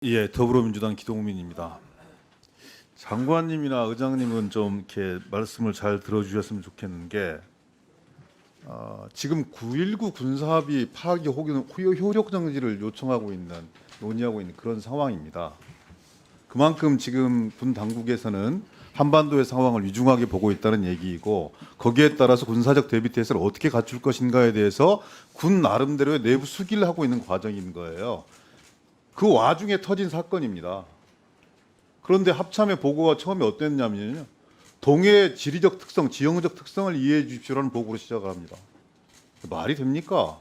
예, 더불어민주당 기동민입니다. 장관님이나 의장님은 좀 이렇게 말씀을 잘 들어주셨으면 좋겠는 게 지금 9.19 군사합의 파기 혹은 효력 정지를 요청하고 있는 논의하고 있는 그런 상황입니다. 그만큼 지금 군 당국에서는 한반도의 상황을 위중하게 보고 있다는 얘기이고 거기에 따라서 군사적 대비 태세를 어떻게 갖출 것인가에 대해서 군 나름대로의 내부 수기를 하고 있는 과정인 거예요. 그 와중에 터진 사건입니다. 그런데 합참의 보고가 처음에 어땠냐면요. 동해의 지리적 특성, 지형적 특성을 이해해 주십시오라는 보고로 시작을 합니다. 말이 됩니까?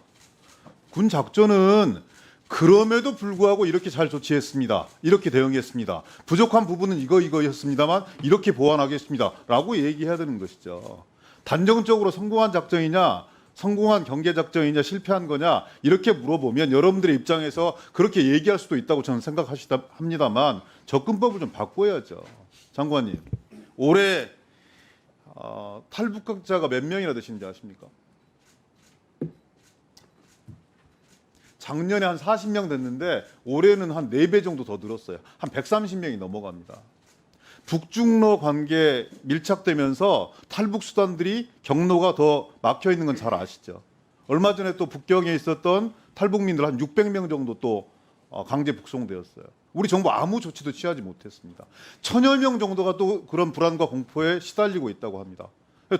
군 작전은 그럼에도 불구하고 이렇게 잘 조치했습니다. 이렇게 대응했습니다. 부족한 부분은 이거였습니다만 이렇게 보완하겠습니다. 라고 얘기해야 되는 것이죠. 단정적으로 성공한 작전이냐 성공한 경계 작전이냐 실패한 거냐 이렇게 물어보면 여러분들의 입장에서 그렇게 얘기할 수도 있다고 저는 생각합니다만 접근법을 좀 바꿔야죠. 장관님, 올해 탈북자가 몇 명이나 되시는지 아십니까? 작년에 한 40명 됐는데 올해는 한 4배 정도 더 늘었어요. 한 130명이 넘어갑니다. 북중러 관계 밀착되면서 탈북 수단들이 경로가 더 막혀 있는 건 잘 아시죠. 얼마 전에 또 북경에 있었던 탈북민들 한 600명 정도 또 강제 북송되었어요. 우리 정부 아무 조치도 취하지 못했습니다. 1000여 명 정도가 또 그런 불안과 공포에 시달리고 있다고 합니다.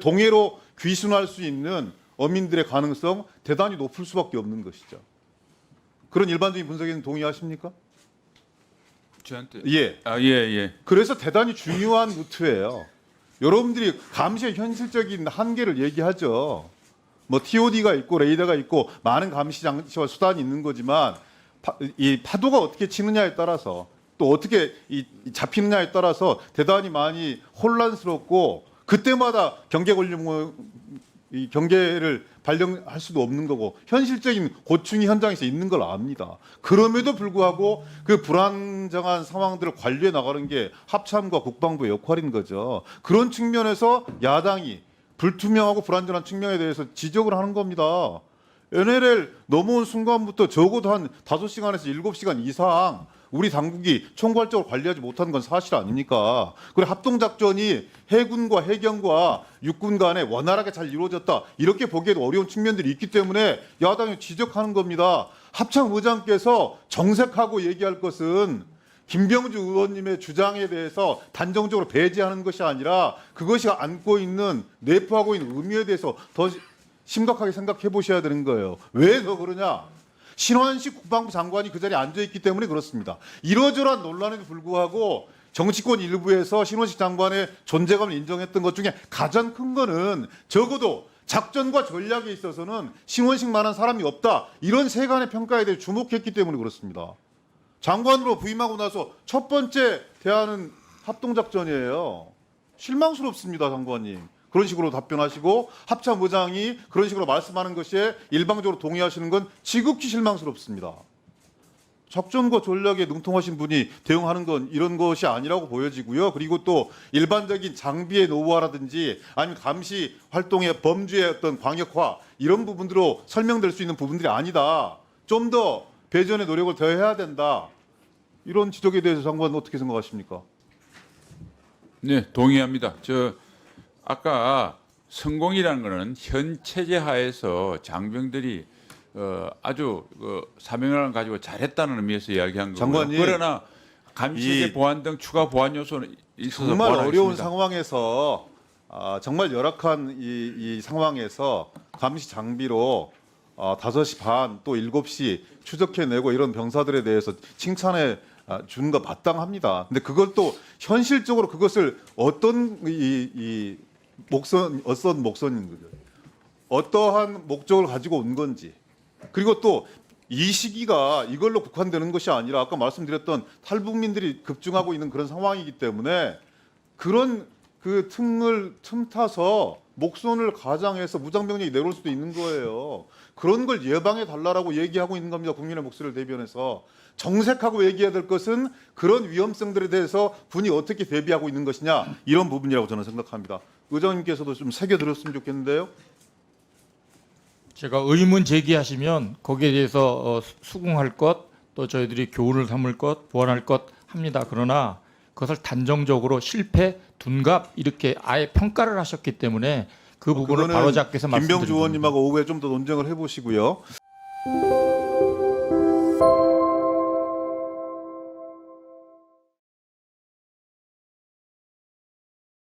동해로 귀순할 수 있는 어민들의 가능성 대단히 높을 수밖에 없는 것이죠. 그런 일반적인 분석에는 동의하십니까? 저한테 예. 예. 그래서 대단히 중요한 루트예요. 여러분들이 감시의 현실적인 한계를 얘기하죠. 뭐 TOD가 있고 레이더가 있고 많은 감시 장치와 수단이 있는 거지만 이 파도가 어떻게 치느냐에 따라서 또 어떻게 잡히느냐에 따라서 대단히 많이 혼란스럽고 그때마다 이 경계를 발령할 수도 없는 거고 현실적인 고충이 현장에서 있는 걸 압니다. 그럼에도 불구하고 그 불안정한 상황들을 관리해 나가는 게 합참과 국방부의 역할인 거죠. 그런 측면에서 야당이 불투명하고 불안전한 측면에 대해서 지적을 하는 겁니다. NLL 넘어온 순간부터 적어도 한 5시간에서 7시간 이상 우리 당국이 총괄적으로 관리하지 못한 건 사실 아닙니까? 그리고 합동작전이 해군과 해경과 육군 간에 원활하게 잘 이루어졌다. 이렇게 보기에도 어려운 측면들이 있기 때문에 야당이 지적하는 겁니다. 합참 의장께서 정색하고 얘기할 것은 김병주 의원님의 주장에 대해서 단정적으로 배제하는 것이 아니라 그것이 안고 있는 내포하고 있는 의미에 대해서 더 심각하게 생각해 보셔야 되는 거예요. 왜 더 그러냐? 신환식 국방부 장관이 그 자리에 앉아있기 때문에 그렇습니다. 이러저러한 논란에도 불구하고 정치권 일부에서 신원식 장관의 존재감을 인정했던 것 중에 가장 큰 거는 적어도 작전과 전략에 있어서는 신원식만한 사람이 없다. 이런 세간의 평가에 대해 주목했기 때문에 그렇습니다. 장관으로 부임하고 나서 첫 번째 대안은 합동작전이에요. 실망스럽습니다, 장관님. 그런 식으로 답변하시고 합참 의장이 그런 식으로 말씀하는 것에 일방적으로 동의하시는 건 지극히 실망스럽습니다. 작전과 전략에 능통하신 분이 대응하는 건 이런 것이 아니라고 보여지고요. 그리고 또 일반적인 장비의 노후화라든지 아니면 감시 활동의 범주의 어떤 광역화 이런 부분들로 설명될 수 있는 부분들이 아니다. 좀 더 배전의 노력을 더 해야 된다. 이런 지적에 대해서 장관은 어떻게 생각하십니까? 네, 동의합니다. 아까 성공이라는 것은 현 체제 하에서 장병들이 아주 사명을 가지고 잘했다는 의미에서 이야기한 거고요. 장관님, 그러나 감시제 보완 등 추가 보완 요소는 있어서 정말 어려운 보완하겠습니다. 상황에서 정말 열악한 이 상황에서 감시 장비로 5시 반 또 7시 추적해내고 이런 병사들에 대해서 칭찬해 주는 거 마땅합니다. 근데 그걸 또 현실적으로 그것을 어떤 어떤 목선인 거죠. 어떠한 목적을 가지고 온 건지. 그리고 또 이 시기가 이걸로 국한되는 것이 아니라 아까 말씀드렸던 탈북민들이 급증하고 있는 그런 상황이기 때문에 그런 그 틈타서 목선을 가장해서 무장병력이 내려올 수도 있는 거예요. 그런 걸 예방해 달라고 얘기하고 있는 겁니다. 국민의 목소리를 대변해서. 정색하고 얘기해야 될 것은 그런 위험성들에 대해서 군이 어떻게 대비하고 있는 것이냐 이런 부분이라고 저는 생각합니다. 의장님께서도 좀 새겨들었으면 좋겠는데요. 제가 의문 제기하시면 거기에 대해서 수긍할 것 또 저희들이 교훈을 삼을 것, 보완할 것 합니다. 그러나 그것을 단정적으로 실패, 둔갑 이렇게 아예 평가를 하셨기 때문에 그 부분을 그거는 바로잡기 위해서 김병주 말씀드린 겁니다. 의원님하고 오후에 좀 더 논쟁을 해보시고요.